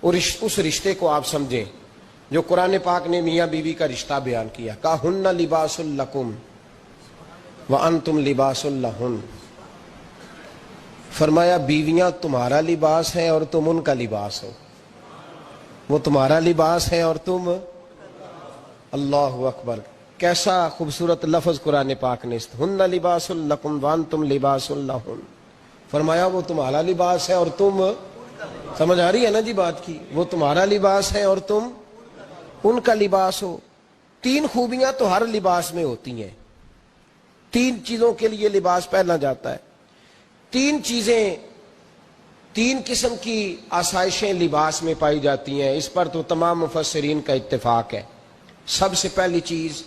اور اس رشتے کو آپ سمجھیں جو قرآن پاک نے میاں بیوی کا رشتہ بیان کیا، کہا ہن لباس لکم وانتم لباس لہن، فرمایا بیویاں تمہارا لباس ہیں اور تم ان کا لباس ہو، وہ تمہارا لباس ہے اور تم، اللہ اکبر، کیسا خوبصورت لفظ قرآن پاک نے، ہن لباس لکم وانتم لباس لہن، فرمایا وہ تمہارا لباس ہے اور تم، سمجھ آ رہی ہے نا جی بات کی، وہ تمہارا لباس ہے اور تم ان کا لباس ہو۔ تین خوبیاں تو ہر لباس میں ہوتی ہیں، تین چیزوں کے لیے لباس پہنا جاتا ہے، تین چیزیں، تین قسم کی آسائشیں لباس میں پائی جاتی ہیں، اس پر تو تمام مفسرین کا اتفاق ہے۔ سب سے پہلی چیز،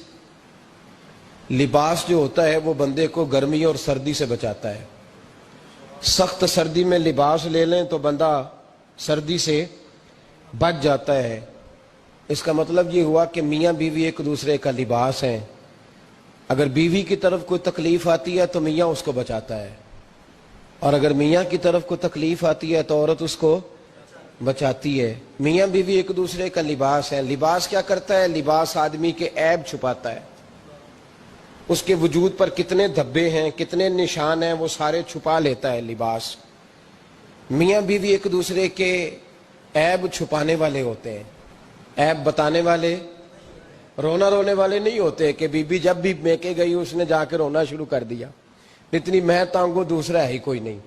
لباس جو ہوتا ہے وہ بندے کو گرمی اور سردی سے بچاتا ہے۔ سخت سردی میں لباس لے لیں تو بندہ سردی سے بچ جاتا ہے۔ اس کا مطلب یہ ہوا کہ میاں بیوی ایک دوسرے کا لباس ہیں، اگر بیوی کی طرف کوئی تکلیف آتی ہے تو میاں اس کو بچاتا ہے، اور اگر میاں کی طرف کوئی تکلیف آتی ہے تو عورت اس کو بچاتی ہے۔ میاں بیوی ایک دوسرے کا لباس ہے۔ لباس کیا کرتا ہے؟ لباس آدمی کے عیب چھپاتا ہے، اس کے وجود پر کتنے دھبے ہیں، کتنے نشان ہیں، وہ سارے چھپا لیتا ہے لباس۔ میاں بیوی ایک دوسرے کے عیب چھپانے والے ہوتے ہیں، عیب بتانے والے، رونا رونے والے نہیں ہوتے کہ بی بی جب بھی میکے گئی اس نے جا کے رونا شروع کر دیا، اتنی میں تانگو دوسرا ہے ہی کوئی نہیں،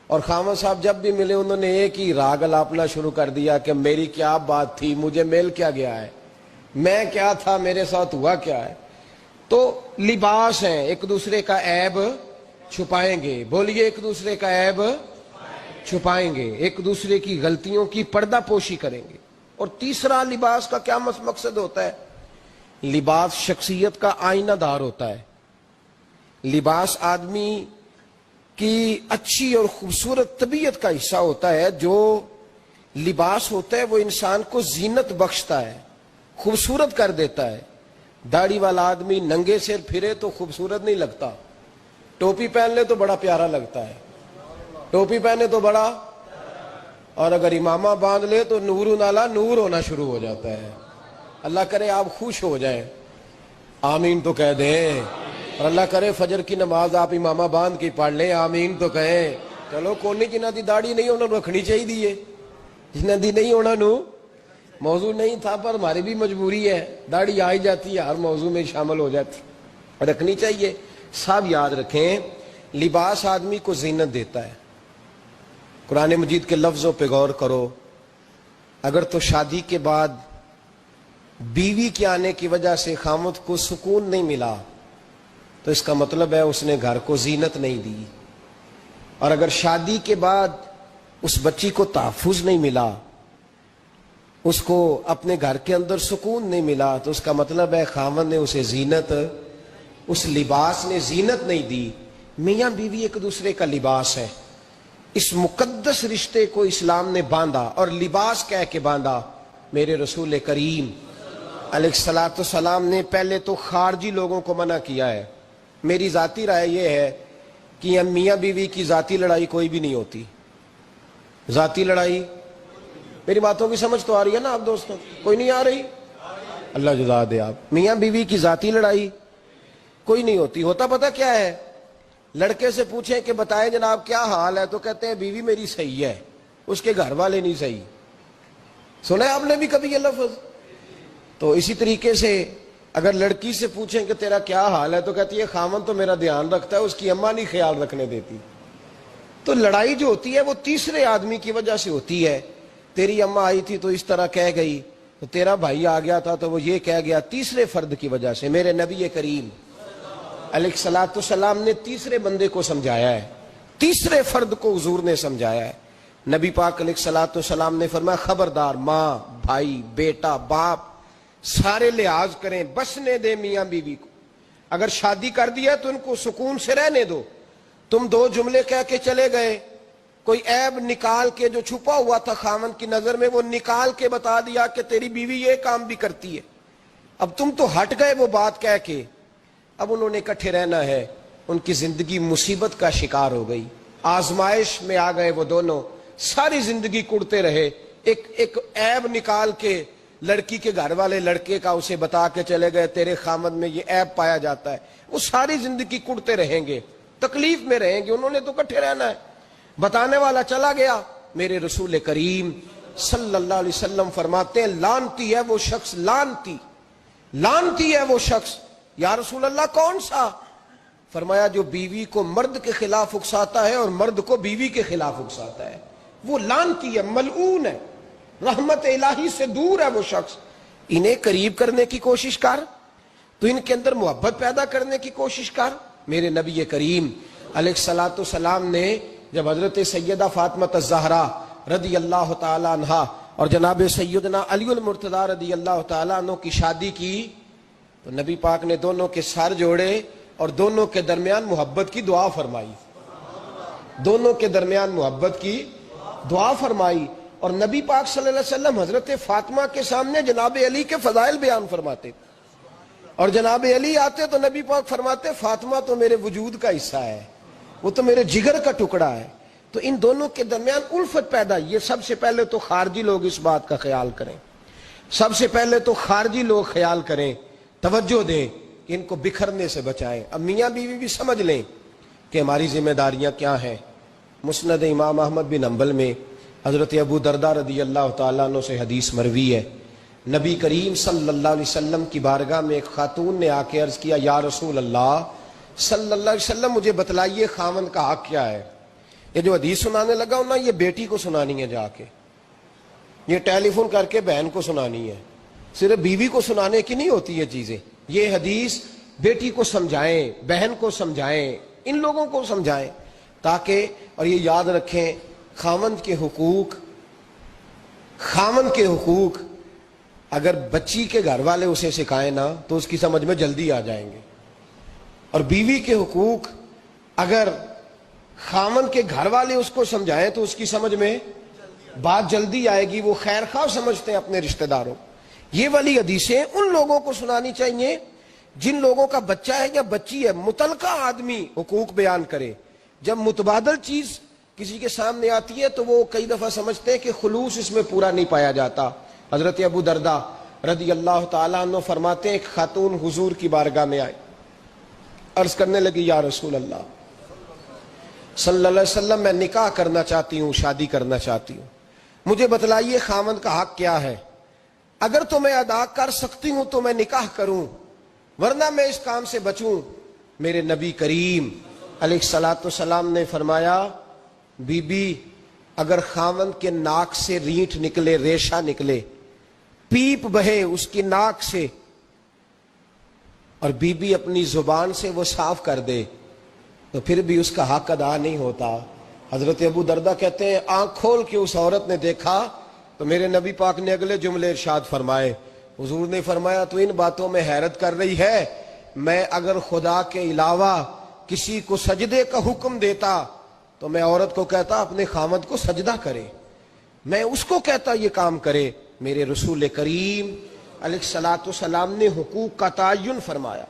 اور خاوند صاحب جب بھی ملے انہوں نے ایک ہی راگ الاپنا شروع کر دیا کہ میری کیا بات تھی، مجھے مل کیا گیا ہے، میں کیا تھا، میرے ساتھ ہوا کیا ہے۔ تو لباس ہیں، ایک دوسرے کا عیب چھپائیں گے، بولیے ایک دوسرے کا عیب چھپائیں گے، ایک دوسرے کی غلطیوں کی پردہ پوشی کریں گے۔ اور تیسرا، لباس کا کیا مقصد ہوتا ہے؟ لباس شخصیت کا آئینہ دار ہوتا ہے۔ لباس آدمی کی اچھی اور خوبصورت طبیعت کا حصہ ہوتا ہے۔ جو لباس ہوتا ہے وہ انسان کو زینت بخشتا ہے، خوبصورت کر دیتا ہے۔ داڑھی والا آدمی ننگے سر پھرے تو خوبصورت نہیں لگتا، ٹوپی پہن لے تو بڑا پیارا لگتا ہے، ٹوپی پہنے تو بڑا، اور اگر امامہ باندھ لے تو نور نالا نور ہونا شروع ہو جاتا ہے۔ اللہ کرے آپ خوش ہو جائیں، آمین تو کہہ دیں، اور اللہ کرے فجر کی نماز آپ امامہ باندھ کی پڑھ لیں، آمین تو کہیں۔ چلو کونی جنہ دی داڑھی نہیں انہوں نے رکھنی چاہیے دیئے، جنہ دی نہیں ہونا نو موضوع نہیں تھا، پر ہماری بھی مجبوری ہے، داڑھی آئی جاتی ہے، ہر موضوع میں شامل ہو جاتی، رکھنی چاہیے۔ سب یاد رکھیں، لباس آدمی کو زینت دیتا ہے۔ قرآن مجید کے لفظوں پہ غور کرو، اگر تو شادی کے بعد بیوی کے آنے کی وجہ سے خاوند کو سکون نہیں ملا تو اس کا مطلب ہے اس نے گھر کو زینت نہیں دی، اور اگر شادی کے بعد اس بچی کو تحفظ نہیں ملا، اس کو اپنے گھر کے اندر سکون نہیں ملا، تو اس کا مطلب ہے خاوند نے اسے زینت، اس لباس نے زینت نہیں دی۔ میاں بیوی ایک دوسرے کا لباس ہے، اس مقدس رشتے کو اسلام نے باندھا، اور لباس کہہ کے باندھا۔ میرے رسول کریم علیہ الصلوۃ والسلام نے پہلے تو خارجی لوگوں کو منع کیا ہے۔ میری ذاتی رائے یہ ہے کہ میاں بیوی کی ذاتی لڑائی کوئی بھی نہیں ہوتی، ذاتی لڑائی، میری باتوں کی سمجھ تو آ رہی ہے نا آپ دوستوں؟ کوئی نہیں آ رہی؟ اللہ جزا دے آپ۔ میاں بیوی کی ذاتی لڑائی کوئی نہیں ہوتی، ہوتا پتہ کیا ہے؟ لڑکے سے پوچھیں کہ بتائیں جناب کیا حال ہے، تو کہتے ہیں بیوی میری صحیح ہے، اس کے گھر والے نہیں صحیح۔ سنا ہے آپ نے بھی کبھی یہ لفظ؟ تو اسی طریقے سے اگر لڑکی سے پوچھیں کہ تیرا کیا حال ہے، تو کہتی ہے خاوند تو میرا دھیان رکھتا ہے، اس کی اماں نہیں خیال رکھنے دیتی۔ تو لڑائی جو ہوتی ہے وہ تیسرے آدمی کی وجہ سے ہوتی ہے۔ تیری اماں آئی تھی تو اس طرح کہہ گئی، تو تیرا بھائی آ گیا تھا تو وہ یہ کہہ گیا، تیسرے فرد کی وجہ سے۔ میرے نبی کریم علیہ الصلوۃ والسلام نے تیسرے بندے کو سمجھایا ہے، تیسرے فرد کو حضور نے سمجھایا ہے۔ نبی پاک علیہ الصلوۃ والسلام نے فرمایا خبردار، ماں، بھائی، بیٹا، باپ سارے لحاظ کریں، بسنے دے میاں بیوی کو۔ اگر شادی کر دیا تو ان کو سکون سے رہنے دو۔ تم دو جملے کہہ کے چلے گئے، کوئی عیب نکال کے جو چھپا ہوا تھا خاوند کی نظر میں وہ نکال کے بتا دیا کہ تیری بیوی یہ کام بھی کرتی ہے، اب تم تو ہٹ گئے وہ بات کہہ کے، اب انہوں نے اکٹھے رہنا ہے، ان کی زندگی مصیبت کا شکار ہو گئی، آزمائش میں آ گئے وہ دونوں، ساری زندگی کڑتے رہے، ایک عیب نکال کے لڑکی کے گھر والے لڑکے کا اسے بتا کے چلے گئے تیرے خامد میں یہ عیب پایا جاتا ہے، وہ ساری زندگی کڑتے رہیں گے، تکلیف میں رہیں گے، انہوں نے تو کٹھے رہنا ہے۔ بتانے والا چلا گیا، میرے رسول کریم صلی اللہ علیہ وسلم فرماتے ہیں لعنتی ہے وہ شخص، لعنتی ہے وہ شخص۔ یا رسول اللہ کون سا؟ فرمایا جو بیوی کو مرد کے خلاف اکساتا ہے اور مرد کو بیوی کے خلاف اکساتا ہے، وہ لعنتی ہے، ملعون ہے، رحمت الہی سے دور ہے وہ شخص۔ انہیں قریب کرنے کی کوشش کر، تو ان کے اندر محبت پیدا کرنے کی کوشش کر۔ میرے نبی کریم علیہ الصلوۃ والسلام نے جب حضرت سیدہ فاطمہ الزہرا رضی اللہ تعالی عنہا اور جناب سیدنا علی المرتضیٰ رضی اللہ تعالی عنہ کی شادی کی تو نبی پاک نے دونوں کے سر جوڑے اور دونوں کے درمیان محبت کی دعا فرمائی، دونوں کے درمیان محبت کی دعا فرمائی۔ اور نبی پاک صلی اللہ علیہ وسلم حضرت فاطمہ کے سامنے جناب علی کے فضائل بیان فرماتے، اور جناب علی آتے تو نبی پاک فرماتے فاطمہ تو میرے وجود کا حصہ ہے، وہ تو میرے جگر کا ٹکڑا ہے۔ تو ان دونوں کے درمیان الفت پیدا، یہ سب سے پہلے تو خارجی لوگ اس بات کا خیال کریں، سب سے پہلے تو خارجی لوگ خیال کریں، توجہ دیں کہ ان کو بکھرنے سے بچائیں۔ اب میاں بیوی بھی سمجھ لیں کہ ہماری ذمہ داریاں کیا ہیں۔ مسند امام احمد بن حنبل میں حضرت ابو درداء رضی اللہ تعالیٰ عنہ سے حدیث مروی ہے، نبی کریم صلی اللہ علیہ وسلم کی بارگاہ میں ایک خاتون نے آ کے عرض کیا یا رسول اللہ صلی اللہ علیہ وسلم مجھے بتلائیے خاوند کا حق کیا ہے۔ یہ جو حدیث سنانے لگا ہوں نا، یہ بیٹی کو سنانی ہے، جا کے یہ ٹیلی فون کر کے بہن کو سنانی ہے، صرف بیوی کو سنانے کی نہیں ہوتی یہ چیزیں۔ یہ حدیث بیٹی کو سمجھائیں، بہن کو سمجھائیں، ان لوگوں کو سمجھائیں تاکہ، اور یہ یاد رکھیں خاوند کے حقوق اگر بچی کے گھر والے اسے سکھائیں نا تو اس کی سمجھ میں جلدی آ جائیں گے، اور بیوی کے حقوق اگر خاوند کے گھر والے اس کو سمجھائیں تو اس کی سمجھ میں بات جلدی آئے گی، وہ خیر خواہ سمجھتے ہیں اپنے رشتہ داروں۔ یہ والی حدیثیں ان لوگوں کو سنانی چاہیے جن لوگوں کا بچہ ہے یا بچی ہے، متعلقہ آدمی حقوق بیان کرے۔ جب متبادل چیز کسی کے سامنے آتی ہے تو وہ کئی دفعہ سمجھتے ہیں کہ خلوص اس میں پورا نہیں پایا جاتا۔ حضرت ابو درداء رضی اللہ تعالیٰ عنہ فرماتے ہیں ایک خاتون حضور کی بارگاہ میں آئی، عرض کرنے لگی یا رسول اللہ صلی اللہ علیہ وسلم میں نکاح کرنا چاہتی ہوں، شادی کرنا چاہتی ہوں، مجھے بتلائیے خاوند کا حق کیا ہے، اگر تو میں ادا کر سکتی ہوں تو میں نکاح کروں ورنہ میں اس کام سے بچوں۔ میرے نبی کریم علیہ الصلوۃ والسلام نے فرمایا بی بی اگر خاوند کے ناک سے رینٹ نکلے، ریشہ نکلے، پیپ بہے اس کی ناک سے، اور بی بی اپنی زبان سے وہ صاف کر دے تو پھر بھی اس کا حق ادا نہیں ہوتا۔ حضرت ابو درداء کہتے ہیں آنکھ کھول کے اس عورت نے دیکھا تو میرے نبی پاک نے اگلے جملے ارشاد فرمائے، حضور نے فرمایا تو ان باتوں میں حیرت کر رہی ہے، میں اگر خدا کے علاوہ کسی کو سجدے کا حکم دیتا تو میں عورت کو کہتا اپنے خاوند کو سجدہ کرے، میں اس کو کہتا یہ کام کرے۔ میرے رسول کریم علیہ الصلوۃ والسلام نے حقوق کا تعین فرمایا،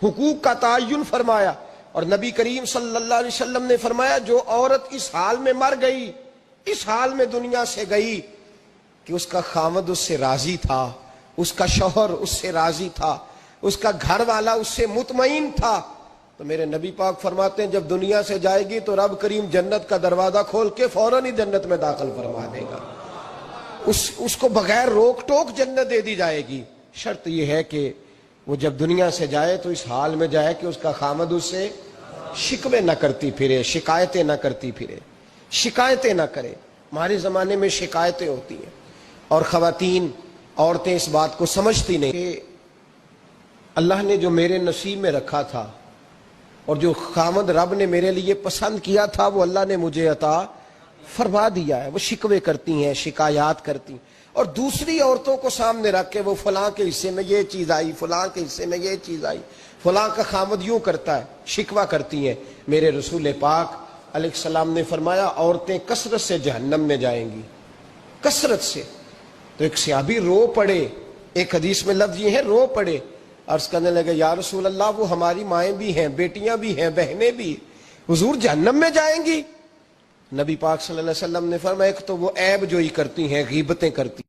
حقوق کا تعین فرمایا، اور نبی کریم صلی اللہ علیہ وسلم نے فرمایا جو عورت اس حال میں مر گئی، اس حال میں دنیا سے گئی کہ اس کا خاوند اس سے راضی تھا، اس کا شوہر اس سے راضی تھا، اس کا گھر والا اس سے مطمئن تھا، تو میرے نبی پاک فرماتے ہیں جب دنیا سے جائے گی تو رب کریم جنت کا دروازہ کھول کے فوراً ہی جنت میں داخل فرما دے گا، اس کو بغیر روک ٹوک جنت دے دی جائے گی۔ شرط یہ ہے کہ وہ جب دنیا سے جائے تو اس حال میں جائے کہ اس کا خاوند اس سے شکوے نہ کرتی پھرے، شکایتیں نہ کرتی پھرے، شکایتیں نہ کرے۔ ہمارے زمانے میں شکایتیں ہوتی ہیں، اور خواتین عورتیں اس بات کو سمجھتی نہیں کہ اللہ نے جو میرے نصیب میں رکھا تھا اور جو خاوند رب نے میرے لیے پسند کیا تھا وہ اللہ نے مجھے عطا فرما دیا ہے۔ وہ شکوے کرتی ہیں، شکایات کرتی ہیں، اور دوسری عورتوں کو سامنے رکھ کے وہ فلاں کے حصے میں یہ چیز آئی، فلاں کے حصے میں یہ چیز آئی، فلاں کا خاوند یوں کرتا ہے، شکوہ کرتی ہیں۔ میرے رسول پاک علیہ السلام نے فرمایا عورتیں کثرت سے جہنم میں جائیں گی، کثرت سے۔ تو ایک صحابی رو پڑے، ایک حدیث میں لفظ یہ ہے رو پڑے، عرض کرنے لگے یا رسول اللہ وہ ہماری مائیں بھی ہیں، بیٹیاں بھی ہیں، بہنیں بھی، حضور جہنم میں جائیں گی؟ نبی پاک صلی اللہ علیہ وسلم نے فرمایا ایک تو وہ عیب جوئی کرتی ہیں، غیبتیں کرتی